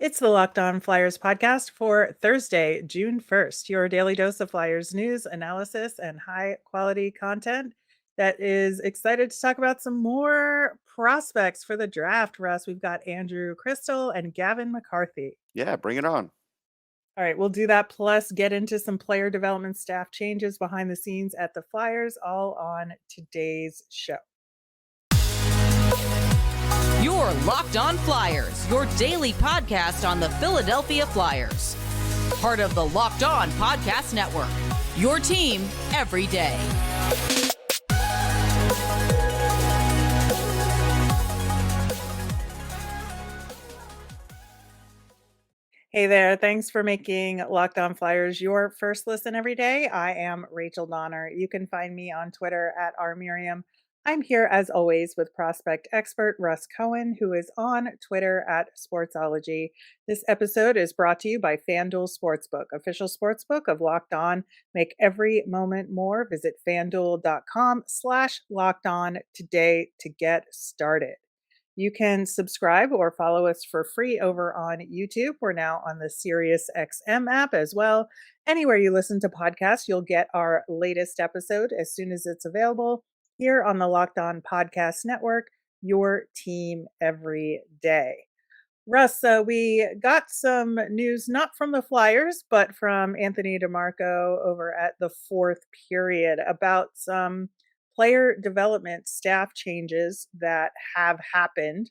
It's the Locked On Flyers podcast for Thursday, June 1st, your daily dose of Flyers news, analysis, and high quality content that is excited to talk about some more prospects for the draft. Russ, we've got Andrew Cristall and Gavin McCarthy. Yeah, bring it on. All right, we'll do that plus get into some player development staff changes behind the scenes at the Flyers, all on today's show. Your Locked On Flyers, your daily podcast on the Philadelphia Flyers. Part of the Locked On Podcast Network, your team every day. Hey there. Thanks for making Locked On Flyers your first listen every day. I am Rachel Donner. You can find me on Twitter at rmiriam. I'm here as always with prospect expert Russ Cohen, who is on Twitter at Sportsology. This episode is brought to you by FanDuel Sportsbook, official sportsbook of Locked On. Make every moment more. Visit fanduel.com/locked on today to get started. You can subscribe or follow us for free over on YouTube. We're now on the SiriusXM app as well. Anywhere you listen to podcasts, you'll get our latest episode as soon as it's available here on the Locked On Podcast Network, your team every day. Russ, we got some news not from the Flyers, but from Anthony DeMarco over at the Fourth Period about some player development staff changes that have happened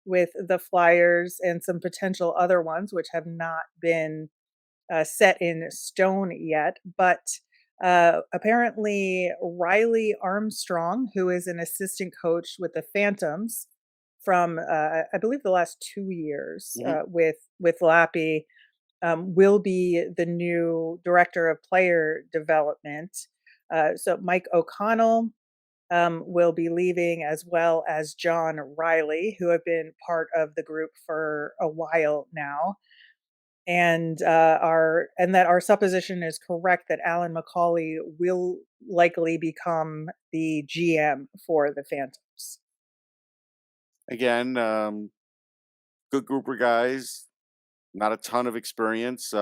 with the Flyers and some potential other ones, which have not been set in stone yet. But apparently, Riley Armstrong, who is an assistant coach with the Phantoms from, I believe, the last 2 years with Lappy, will be the new director of player development. So Mike O'Connell will be leaving, as well as John Riley, who have been part of the group for a while now. And that our supposition is correct that Alan McCauley will likely become the GM for the Phantoms. Again, good group of guys, not a ton of experience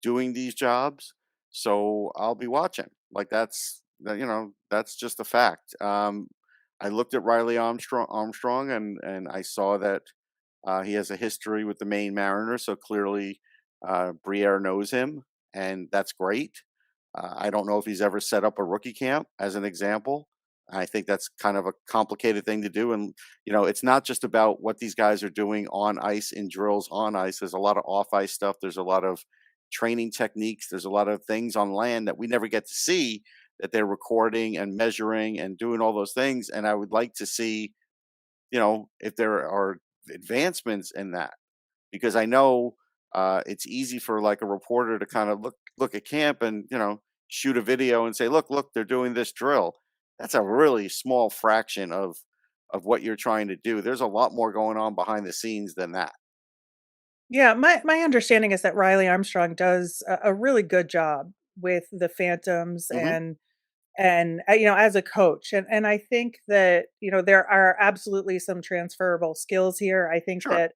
doing these jobs. So I'll be watching. That's just a fact. I looked at Riley Armstrong, and I saw that he has a history with the Maine Mariners. So clearly, Briere knows him, and that's great. I don't know if he's ever set up a rookie camp, as an example. I think that's kind of a complicated thing to do. And, it's not just about what these guys are doing on ice in drills on ice. There's a lot of off ice stuff. There's a lot of training techniques. There's a lot of things on land that we never get to see, that they're recording and measuring and doing all those things. And I would like to see, if there are advancements in that, because I know it's easy for like a reporter to kind of look at camp and, shoot a video and say, look, they're doing this drill. That's a really small fraction of what you're trying to do. There's a lot more going on behind the scenes than that. Yeah, my understanding is that Riley Armstrong does a really good job with the Phantoms Hmm. and as a coach, and I think that there are absolutely some transferable skills here. I think Sure. that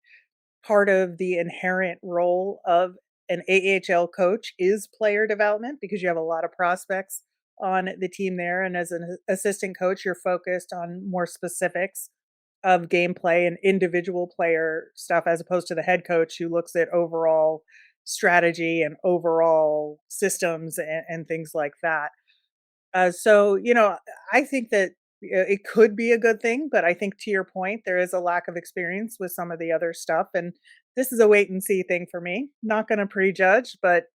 part of the inherent role of an AHL coach is player development, because you have a lot of prospects on the team there, and as an assistant coach, you're focused on more specifics of gameplay and individual player stuff, as opposed to the head coach who looks at overall strategy and overall systems and things like that. I think that it could be a good thing, but I think, to your point, there is a lack of experience with some of the other stuff, and this is a wait and see thing for me. Not going to prejudge, but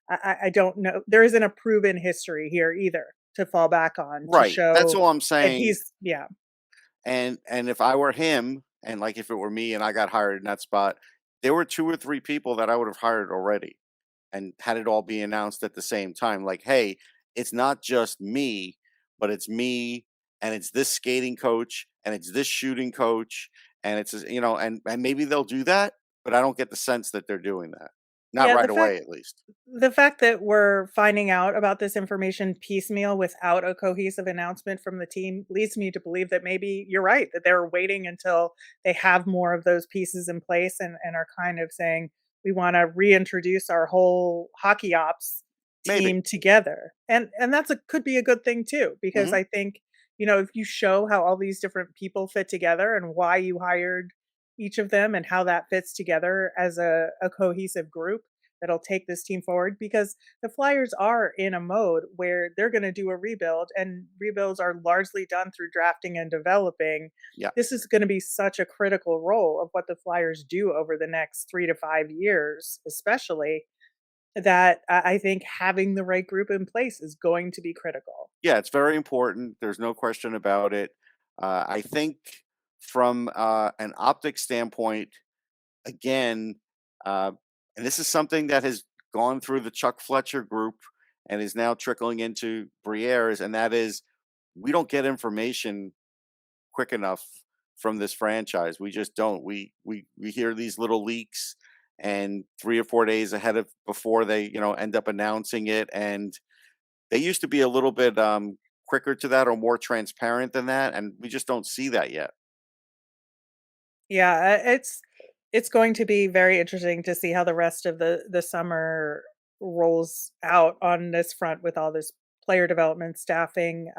I don't know. There isn't a proven history here either to fall back on to Right. That's show all I'm that saying. he's yeah. And if I were him, and like if it were me and I got hired in that spot, there were two or three people that I would have hired already, and had it all be announced at the same time. Like, hey, it's not just me, but it's me, and it's this skating coach, and it's this shooting coach, and it's and maybe they'll do that, but I don't get the sense that they're doing that. not Yeah, right away at least. the fact that we're finding out about this information piecemeal without a cohesive announcement from the team leads me to believe that maybe you're right, that they're waiting until they have more of those pieces in place and are kind of saying, we want to reintroduce our whole hockey ops Maybe. team together. And that's a could be a good thing too, because Hmm. I think, if you show how all these different people fit together and why you hired each of them and how that fits together as a cohesive group that'll take this team forward, because the Flyers are in a mode where they're going to do a rebuild, and rebuilds are largely done through drafting and developing. Yeah. This is going to be such a critical role of what the Flyers do over the next 3 to 5 years, especially, that I think having the right group in place is going to be critical. Yeah, it's very important. There's no question about it. I think from an optics standpoint, again, uh, and this is something that has gone through the Chuck Fletcher group and is now trickling into Briere's, and that is we don't get information quick enough from this franchise. We just don't. We hear these little leaks, and 3 or 4 days ahead of before they end up announcing it, and they used to be a little bit quicker to that or more transparent than that, and we just don't see that yet. Yeah, it's going to be very interesting to see how the rest of the summer rolls out on this front with all this player development staffing.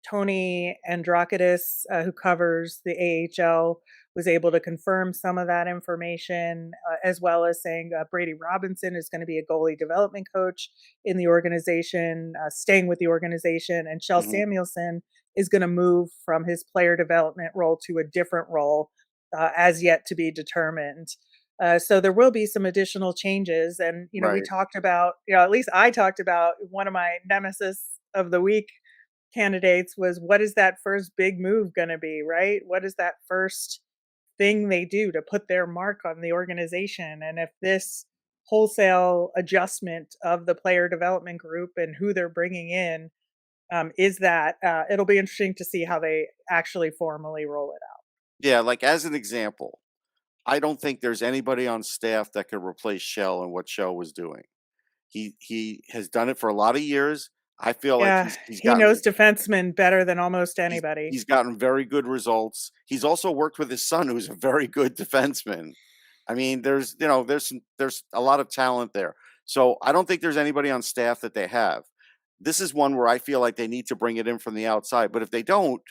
Tony Androkidis, who covers the AHL, was able to confirm some of that information, as well as saying Brady Robinson is going to be a goalie development coach in the organization, staying with the organization, and Shel Hmm. Samuelson is going to move from his player development role to a different role, as yet to be determined. So there will be some additional changes, and we Right. talked about, at least I talked about one of my nemesis of the week candidates was, what is that first big move going to be, right? What is that first thing they do to put their mark on the organization? And if this wholesale adjustment of the player development group and who they're bringing in, is that, it'll be interesting to see how they actually formally roll it out. Yeah, like as an example, I don't think there's anybody on staff that could replace Shell and what Shell was doing. He has done it for a lot of years. I feel like Yeah, he's he gotten knows defensemen better than almost he's anybody. he's gotten very good results. He's also worked with his son, who's a very good defenseman. I mean, there's a lot of talent there. So I don't think there's anybody on staff that they have. This is one where I feel like they need to bring it in from the outside. But if they don't,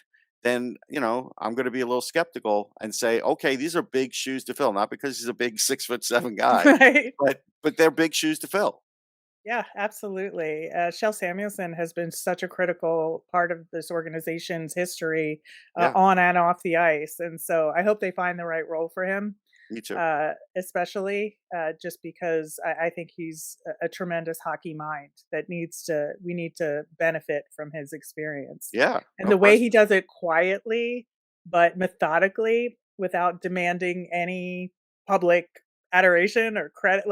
then I'm going to be a little skeptical and say, okay, these are big shoes to fill. Not because he's a big 6'7" guy, Right. but they're big shoes to fill. Yeah, absolutely. Shel Samuelson has been such a critical part of this organization's history, Yeah, on and off the ice, and so I hope they find the right role for him, me too. especially, just because I think he's a tremendous hockey mind that we need to benefit from his experience. Yeah, And no the way he question. does it quietly, but methodically, without demanding any public adoration or credit,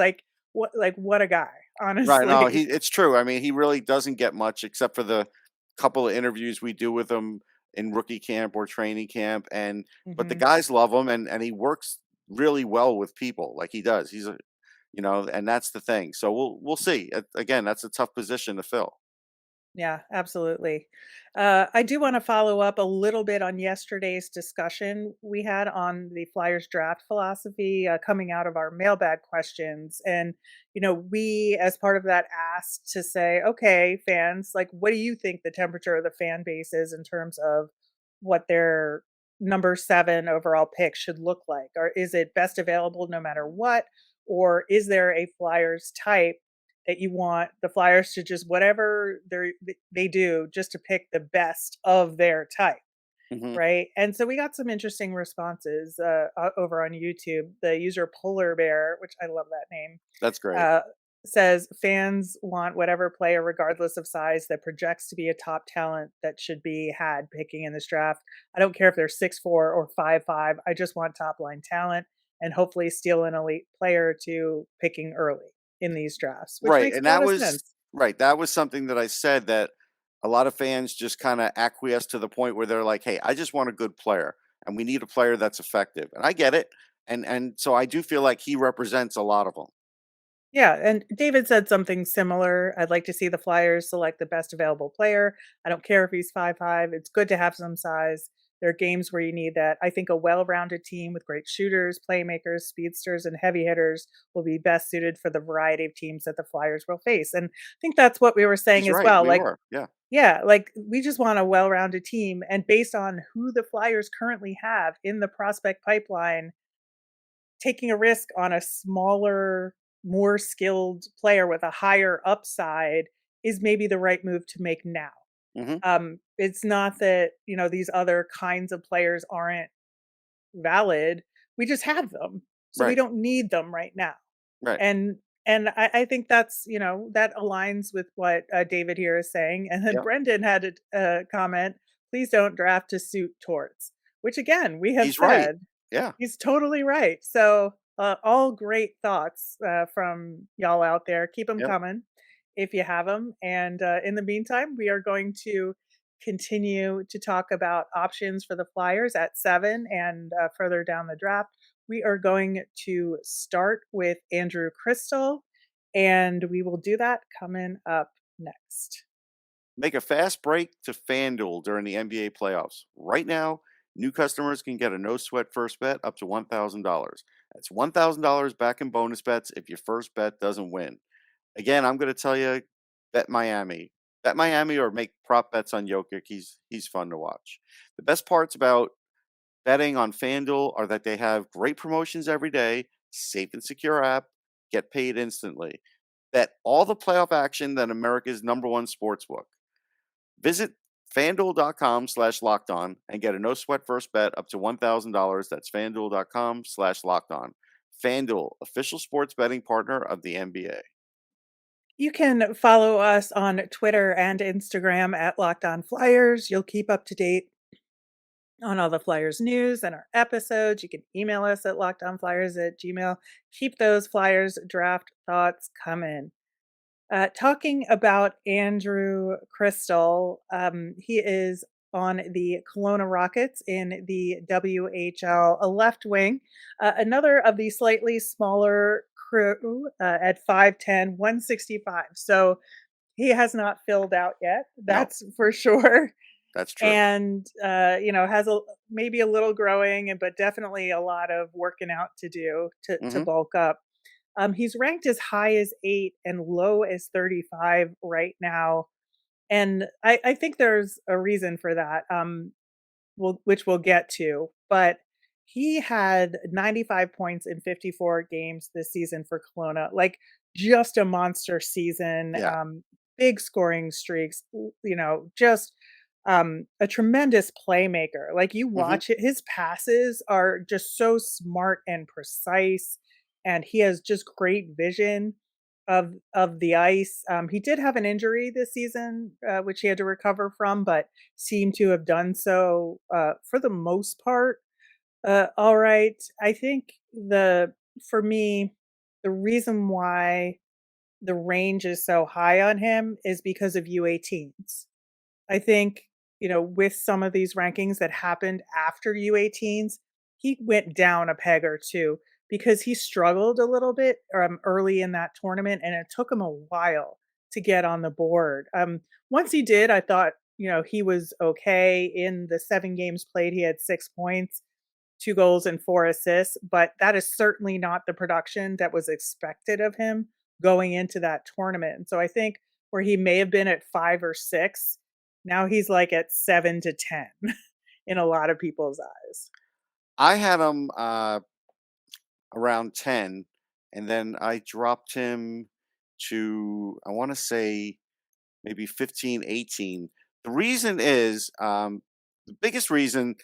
what a guy, Right, no, honestly. it's true. I mean, he really doesn't get much except for the couple of interviews we do with him in rookie camp or training camp, and but the Mhm. guys love him, and he works really well with people, like he does. And that's the thing. So we'll see. Again, that's a tough position to fill. Yeah, absolutely. I do want to follow up a little bit on yesterday's discussion we had on the Flyers draft philosophy, coming out of our mailbag questions. And, we, as part of that, asked to say, okay, fans, like, what do you think the temperature of the fan base is in terms of what their number 7 overall pick should look like? Or is it best available no matter what? Or is there a Flyers type that you want the Flyers to just, whatever they do, just to pick the best of their type, Hmm. right? And so we got some interesting responses, over on YouTube. The user Polar Bear, which I love that name, That's great. uh, says fans want whatever player, regardless of size, that projects to be a top talent that should be had picking in this draft. I don't care if they're 6'4" or 5'5". I just want top line talent and hopefully steal an elite player to picking early in these drafts, which Right, makes and a lot that of was sense. right. That was something that I said that a lot of fans just kind of acquiesce to the point where they're like, "Hey, I just want a good player, and we need a player that's effective." And I get it, and so I do feel like he represents a lot of them. Yeah, and David said something similar. I'd like to see the Flyers select the best available player. I don't care if he's 5'5". It's good to have some size. There are games where you need that. I think a well-rounded team with great shooters, playmakers, speedsters, and heavy hitters will be best suited for the variety of teams that the Flyers will face. And I think that's what we were saying He's as right. well. We Like, are. Yeah. yeah, like we just want a well-rounded team. And based on who the Flyers currently have in the prospect pipeline, taking a risk on a smaller, more skilled player with a higher upside is maybe the right move to make now. Hmm. It's not that, these other kinds of players aren't valid. We just have them. So we Right. don't need them right now. Right. And I think that's, that aligns with what David here is saying. And then Yep. Brendan had a comment, please don't draft to suit torts, which again, we have He's right. said Yeah. he's totally right. So, all great thoughts from y'all out there. Keep them Yep. coming if you have them. And in the meantime, we are going to continue to talk about options for the Flyers at 7 and further down the draft. We are going to start with Andrew Cristall, and we will do that coming up next. Make a fast break to FanDuel during the NBA playoffs. Right now, new customers can get a no sweat first bet up to $1,000. That's $1,000 back in bonus bets if your first bet doesn't win. Again, I'm going to tell you, bet Miami. Bet Miami or make prop bets on Jokic. He's fun to watch. The best parts about betting on FanDuel are that they have great promotions every day, safe and secure app, get paid instantly. Bet all the playoff action than America's #1 sportsbook. Visit fanduel.com/lockedon and get a no sweat first bet up to $1,000. That's fanduel.com/lockedon. FanDuel, official sports betting partner of the NBA. You can follow us on Twitter and Instagram at Locked On Flyers. You'll keep up to date on all the Flyers news and our episodes. You can email us at lockedonflyers@gmail. Keep those Flyers draft thoughts coming. Talking about Andrew Cristall, he is on the Kelowna Rockets in the WHL, a left wing, another of the slightly smaller crew at 5'10", 165. So he has not filled out yet. No, That's for sure. that's true. And has maybe a little growing, but definitely a lot of working out to do to Hmm. bulk up. He's ranked as high as 8 and low as 35 right now, and I think there's a reason for that. Which we'll get to, but he had 95 points in 54 games this season for Kelowna, like just a monster season. Yeah. Big scoring streaks, just a tremendous playmaker. Like you Hmm. watch it, his passes are just so smart and precise, and he has just great vision of the ice. He did have an injury this season, which he had to recover from, but seemed to have done so for the most part. All right, I think the for me, the reason why the range is so high on him is because of U18s. I think, with some of these rankings that happened after U18s, he went down a peg or two because he struggled a little bit early in that tournament, and it took him a while to get on the board. Once he did, I thought, he was okay. In the 7 games played, he had 6 points, 2 goals, and 4 assists, but that is certainly not the production that was expected of him going into that tournament. And so I think where he may have been at 5 or 6, now he's like at 7 to 10 in a lot of people's eyes. I had him around 10, and then I dropped him to, I want to say, maybe 15, 18. The reason is the biggest reason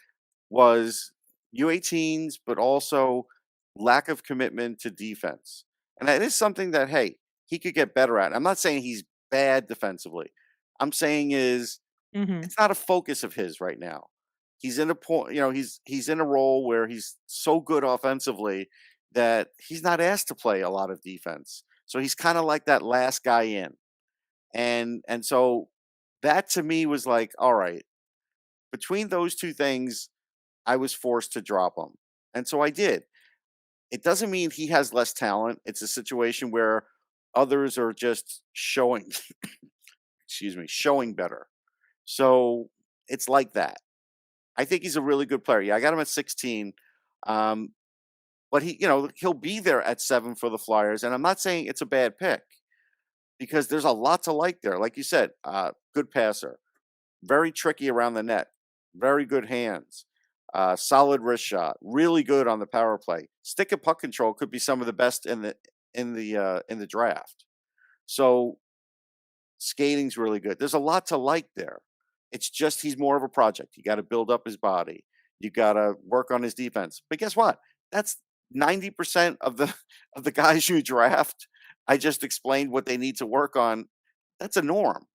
was U18s, but also lack of commitment to defense. And that is something that, hey, he could get better at. I'm not saying he's bad defensively. I'm saying is Mhm. it's not a focus of his right now. He's in a point, he's in a role where he's so good offensively that he's not asked to play a lot of defense. So he's kind of like that last guy in. And so that to me was like, all right, between those two things, I was forced to drop him. And so I did. It doesn't mean he has less talent. It's a situation where Others are just showing, excuse me, showing better. So it's like that. I think he's a really good player. Yeah, I got him at 16. Um, but he'll be there at 7 for the Flyers. And I'm not saying it's a bad pick because there's a lot to like there. Like you said, good passer, very tricky around the net, very good hands, solid wrist shot, really good on the power play. Stick and puck control could be some of the best in the draft. So skating's really good. There's a lot to like there. It's just he's more of a project. You got to build up his body. You got to work on his defense. But guess what? That's 90% of the of the guys you draft. I just explained what they need to work on. That's a norm.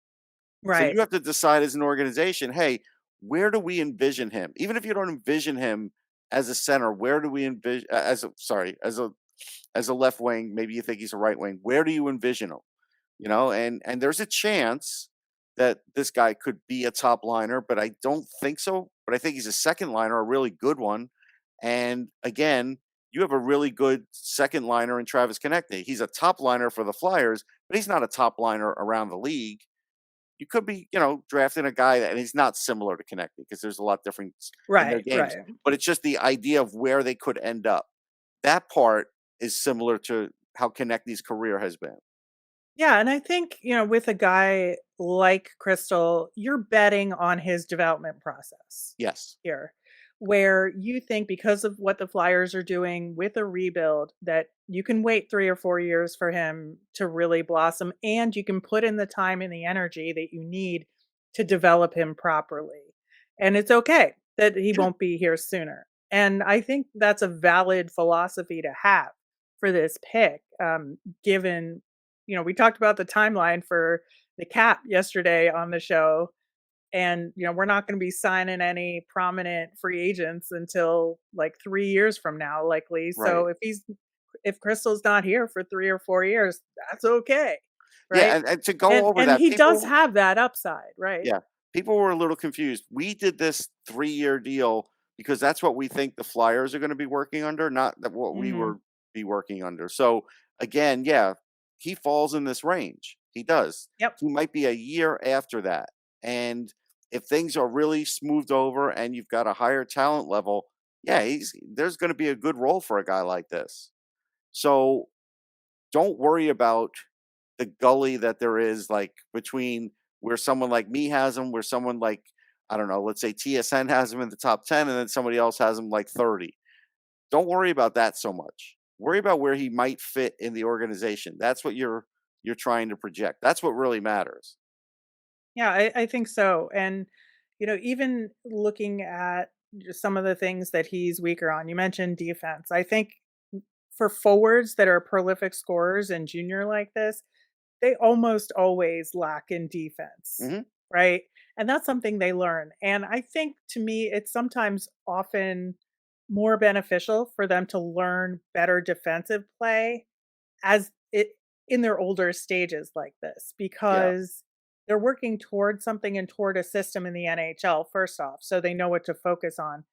So Right. you have to decide as an organization, hey, where do we envision him? Even if you don't envision him as a center, where do we envision as a left wing? Maybe you think he's a right wing. Where do you envision him? And there's a chance that this guy could be a top liner, but I don't think so. But I think he's a second liner, a really good one. And again, you have a really good second liner in Travis Konechny. He's a top liner for the Flyers, but he's not a top liner around the league. You could be, drafting a guy and he's not similar to Konechny because there's a lot difference in their Right. games. Right. But it's just the idea of where they could end up. That part is similar to how Konechny's career has been. Yeah, and I think, with a guy like Crystal, you're betting on his development process Yes. here, where you think because of what the Flyers are doing with a rebuild, that you can wait 3 or 4 years for him to really blossom, and you can put in the time and the energy that you need to develop him properly. And it's okay that he Sure. won't be here sooner. And I think that's a valid philosophy to have for this pick, given we talked about the timeline for the cap yesterday on the show, and we're not going to be signing any prominent free agents until like 3 years from now, likely. Right. So if Crystal's not here for 3 or 4 years, that's okay, Yeah, right? and to go And over and that, he does people have that upside, right? yeah, people were a little confused. We did this 3-year deal because that's what we think the Flyers are gonna be working under, not that what we Hmm. were be working under. So, again, yeah, he falls in this range. He does. Yep. He might be a year after that, and if things are really smoothed over and you've got a higher talent level, yeah, there's gonna be a good role for a guy like this. So don't worry about the gully that there is like between where someone like me has him, where someone like I don't know, let's say TSN has him in the top 10 and then somebody else has him like 30. Don't worry about that so much. Worry about where he might fit in the organization. That's what you're trying to project. That's what really matters. Yeah, I think so. And, even looking at just some of the things that he's weaker on, you mentioned defense. I think for forwards that are prolific scorers and junior like this, they almost always lack in defense, Hmm. right? And that's something they learn. And I think to me, it's sometimes often more beneficial for them to learn better defensive play as it in their older stages like this, Yeah. because they're working toward something and toward a system in the NHL first off, so they know what to focus on,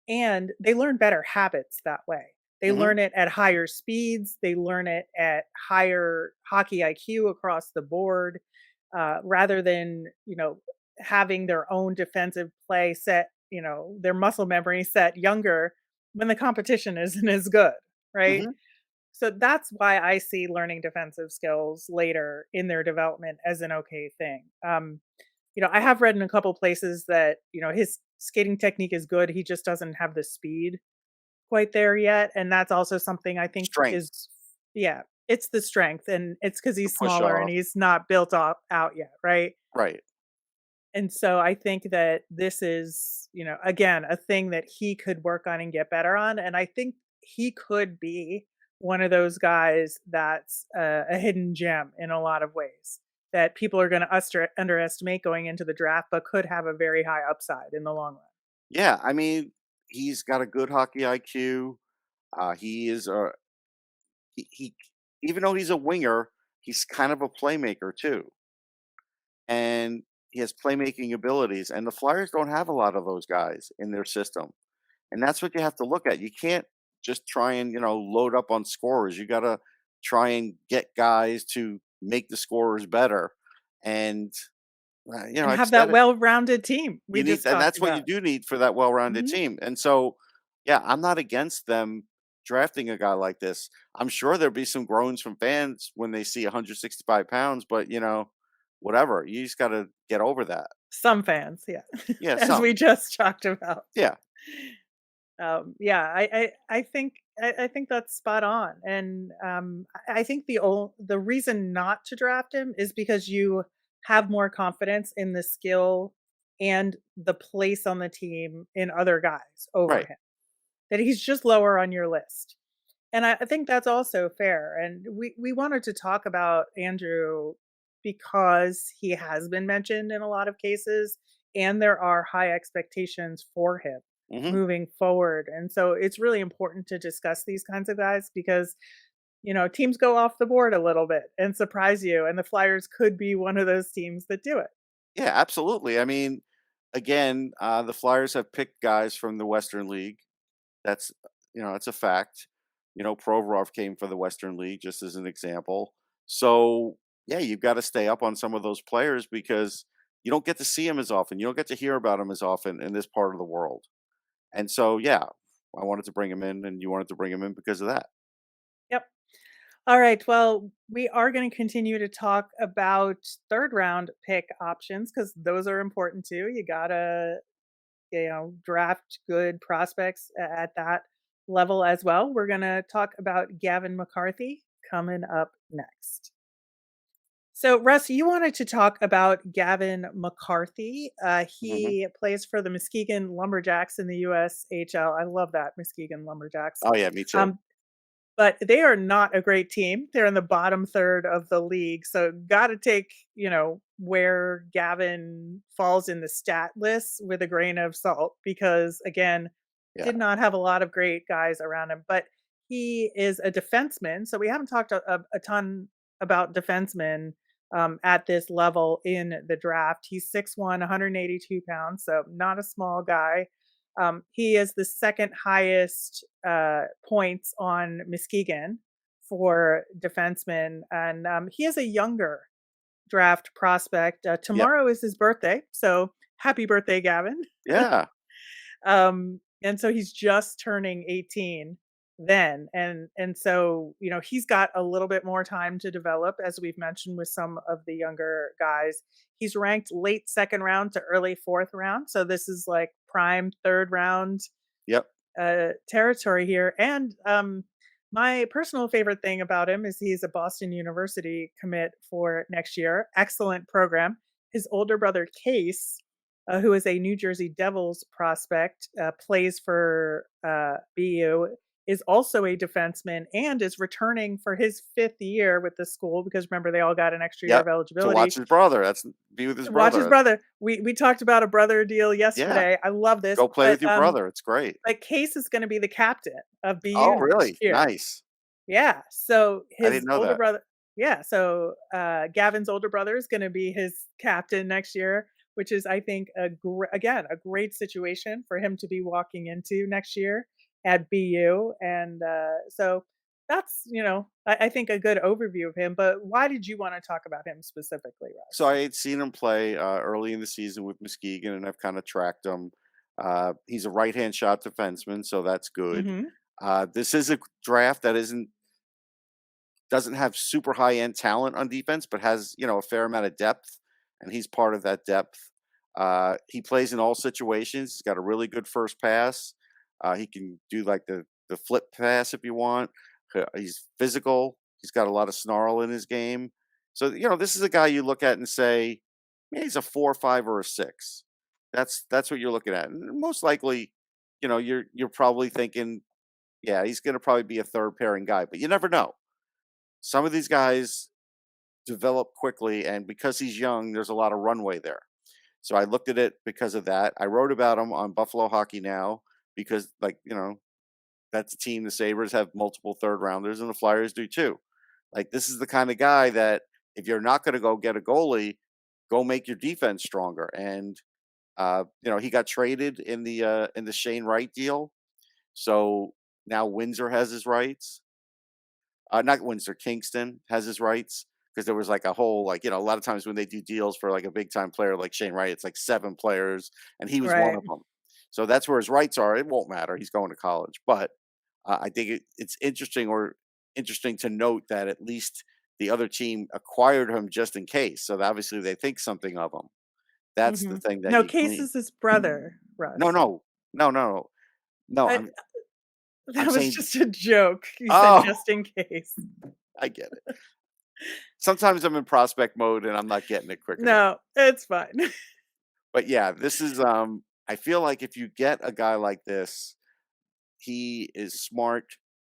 and they learn better habits that way. They Hmm. learn it at higher speeds, they learn it at higher hockey IQ across the board, rather than, having their own defensive play set, their muscle memory set younger when the competition isn't as good, right? Hmm. So that's why I see learning defensive skills later in their development as an okay thing. I have read in a couple places that, his skating technique is good. He just doesn't have the speed quite there yet. And that's also something I think Strength is, yeah, it's the strength, and it's because to he's push smaller and off. he's not built up out yet. Right. Right. And so I think that this is, again, a thing that he could work on and get better on. And I think he could be one of those guys that's a hidden gem in a lot of ways that people are going to underestimate going into the draft, but could have a very high upside in the long run. Yeah. I mean, he's got a good hockey IQ. He is a he even though he's a winger, he's kind of a playmaker too. And he has playmaking abilities. And the Flyers don't have a lot of those guys in their system. And that's what you have to look at. You can't just try and, load up on scorers. You gotta try and get guys to make the scorers better. And And I've have said that it. well-rounded team we You need, just and talked that's what you about. do need for that well-rounded Mhm. team. And so, yeah, I'm not against them drafting a guy like this. I'm sure there'll be some groans from fans when they see 165 pounds, but whatever. You just got to get over that. Some fans, yeah, Yeah, as we some. just talked about. Yeah, Yeah, I think that's spot on, and I think the reason not to draft him is because you have more confidence in the skill and the place on the team in other guys over right. him. That he's just lower on your list. And I think that's also fair. And we wanted to talk about Andrew because he has been mentioned in a lot of cases, and there are high expectations for him Hmm. moving forward. And so it's really important to discuss these kinds of guys because teams go off the board a little bit and surprise you, and the Flyers could be one of those teams that do it. Yeah, absolutely. I mean, again, the Flyers have picked guys from the Western League. That's it's a fact. Provorov came for the Western League, just as an example. So yeah, you've got to stay up on some of those players because you don't get to see them as often. You don't get to hear about them as often in this part of the world. And so yeah, I wanted to bring him in, and you wanted to bring him in because of that. Yep. All right. Well, we are going to continue to talk about third round pick options because those are important too. You got to, draft good prospects at that level as well. We're going to talk about Gavin McCarthy coming up next. So, Russ, you wanted to talk about Gavin McCarthy. Hmm. He plays for the Muskegon Lumberjacks in the USHL. I love that, Muskegon Lumberjacks. Oh yeah, me too. Um, but they are not a great team. They're in the bottom third of the league. So gotta take, where Gavin falls in the stat list with a grain of salt because again, Yeah. did not have a lot of great guys around him. But he is a defenseman. So we haven't talked a ton about defensemen at this level in the draft. He's 6'1, 182 pounds. So not a small guy. He is the second highest points on Muskegon for defensemen, and he is a younger draft prospect. Yep. Tomorrow is his birthday, so happy birthday, Gavin! Yeah. And so he's just turning 18 then, and so he's got a little bit more time to develop, as we've mentioned with some of the younger guys. He's ranked late second round to early fourth round, so this is like prime third round Yep. territory here. And my personal favorite thing about him is he's a Boston University commit for next year. Excellent program. His older brother Case, who is a New Jersey Devils prospect, plays for BU, is also a defenseman and is returning for his fifth year with the school because remember they all got an extra year Yep. of To watch eligibility. his brother. That's be with his Watch his brother. brother. We talked about a brother deal Yeah. yesterday. I love this, Go play with your brother. It's great. but Case is gonna be the captain of BU Oh, next really? year. Nice. Yeah, so I his didn't know older that. brother yeah, so, Gavin's older brother is gonna be his captain next year, which is, I think, again, a great situation for him to be walking into next year at BU, and, so that's, I think a good overview of him, but why did you wanna talk about him specifically, So Russ? I had seen him play early in the season with Muskegon, and I've kind of tracked him. He's a right-hand shot defenseman, so that's good. Mhm. This is a draft that doesn't have super high-end talent on defense, but has a fair amount of depth, and he's part of that depth. He plays in all situations. He's got a really good first pass. He can do like the flip pass if you want. He's physical. He's got a lot of snarl in his game. So this is a guy you look at and say, "Yeah, he's a 4, 5, or a 6." That's what you're looking at. And most likely, you're probably thinking, yeah, he's going to probably be a third pairing guy, but you never know. Some of these guys develop quickly, and because he's young, there's a lot of runway there. So I looked at it because of that. I wrote about him on Buffalo Hockey Now because, like, that's a team. The Sabres have multiple third rounders, and the Flyers do too. Like, this is the kind of guy that if you're not going to go get a goalie, go make your defense stronger. And he got traded in the Shane Wright deal, so now Windsor has his rights. not Windsor, Kingston has his rights because there was like a whole like a lot of times when they do deals for like a big time player like Shane Wright, it's like 7 players, and he was one Right. of them. So that's where his rights are. It won't matter. He's going to college, but I think it's interesting to note that at least the other team acquired him just in case. So obviously they think something of him. That's the Mhm. thing that No, you Case glean. is his brother, No, Russ. no, no, no, no. No, I I'm that was saying. just a joke. You said Oh, just in case. I get it. Sometimes I'm in prospect mode and I'm not getting it quick enough. No, it's fine. But yeah, this is I feel like if you get a guy like this, he is smart.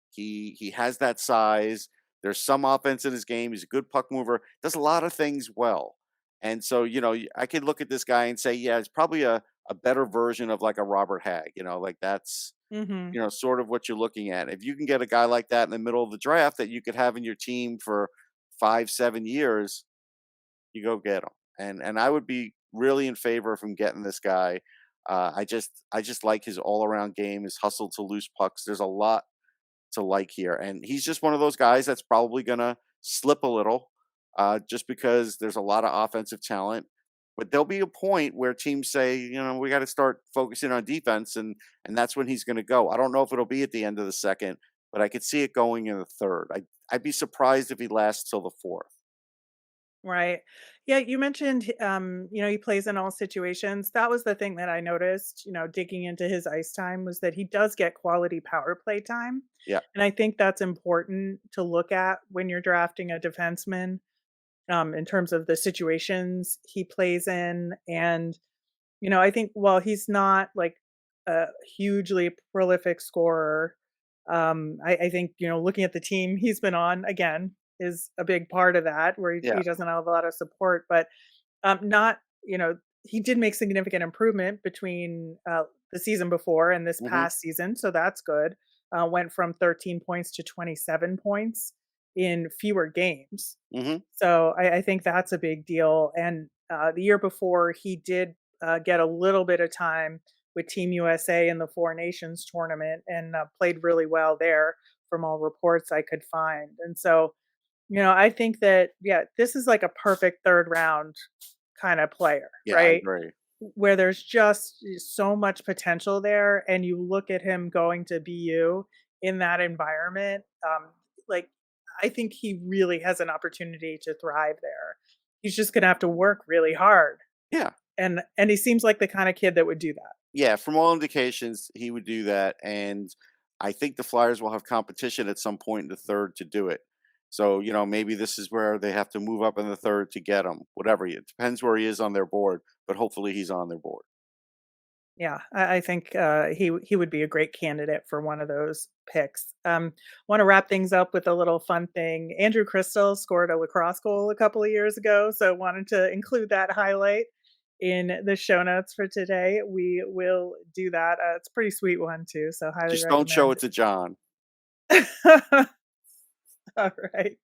He has that size. There's some offense in his game. He's a good puck mover. Does a lot of things well. And so, I could look at this guy and say, yeah, it's probably a better version of like a Robert Hagg, like that's, Mhm. sort of what you're looking at. If you can get a guy like that in the middle of the draft that you could have in your team for 5, 7 years, you go get him. And I would be really in favor of him getting this guy. I just like his all around game, his hustle to loose pucks. There's a lot to like here, and he's just one of those guys that's probably gonna slip a little, just because there's a lot of offensive talent. But there'll be a point where teams say, we got to start focusing on defense, and that's when he's going to go. I don't know if it'll be at the end of the second, but I could see it going in the third. I'd be surprised if he lasts till the fourth. Right. Yeah, you mentioned, he plays in all situations. That was the thing that I noticed, digging into his ice time was that he does get quality power play time. Yeah. And I think that's important to look at when you're drafting a defenseman, in terms of the situations he plays in. And, I think while he's not like a hugely prolific scorer, I think, looking at the team he's been on again is a big part of that where he Yeah. doesn't have a lot of support, but not, he did make significant improvement between the season before and this Hmm. past season. So that's good. Went from 13 points to 27 points in fewer games. Hmm. So I think that's a big deal. And the year before, he did get a little bit of time with Team USA in the Four Nations tournament and played really well there from all reports I could find. And so, I think that, yeah, this is like a perfect third round kind of player, Yeah, I right? agree. Where there's just so much potential there. And you look at him going to BU in that environment. Like, I think he really has an opportunity to thrive there. He's just going to have to work really hard. Yeah. And he seems like the kind of kid that would do that. Yeah, from all indications, he would do that, and I think the Flyers will have competition at some point in the third to do it. So, maybe this is where they have to move up in the third to get him. Whatever, it depends where he is on their board, but hopefully he's on their board. Yeah, I think he would be a great candidate for one of those picks. Want to wrap things up with a little fun thing. Andrew Cristall scored a lacrosse goal a couple of years ago, so wanted to include that highlight in the show notes for today. We will do that. It's a pretty sweet one too, so highly Just don't show recommend. it to John. All right.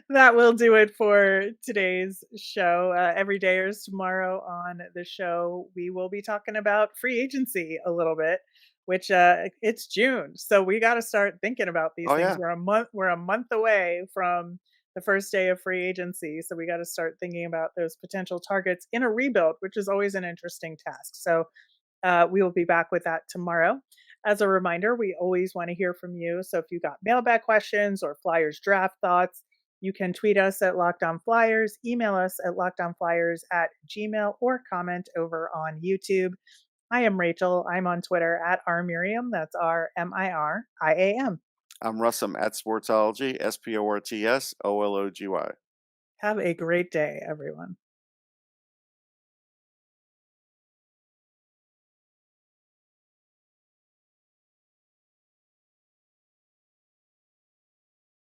That will do it for today's show. Every day or tomorrow on the show, we will be talking about free agency a little bit, which it's June, so we got to start thinking about these Oh things. yeah. We're a month away from the first day of free agency, so we got to start thinking about those potential targets in a rebuild, which is always an interesting task. So we will be back with that tomorrow. As a reminder, we always want to hear from you. So if you got mailbag questions or Flyers draft thoughts, you can tweet us at Locked On Flyers, email us at lockedonflyers@gmail, or comment over on YouTube. I am Rachel. I'm on Twitter at rmiriam. That's RMIRIAM. I'm Russ. I'm at Sportsology, SPORTSOLOGY. Have a great day, everyone.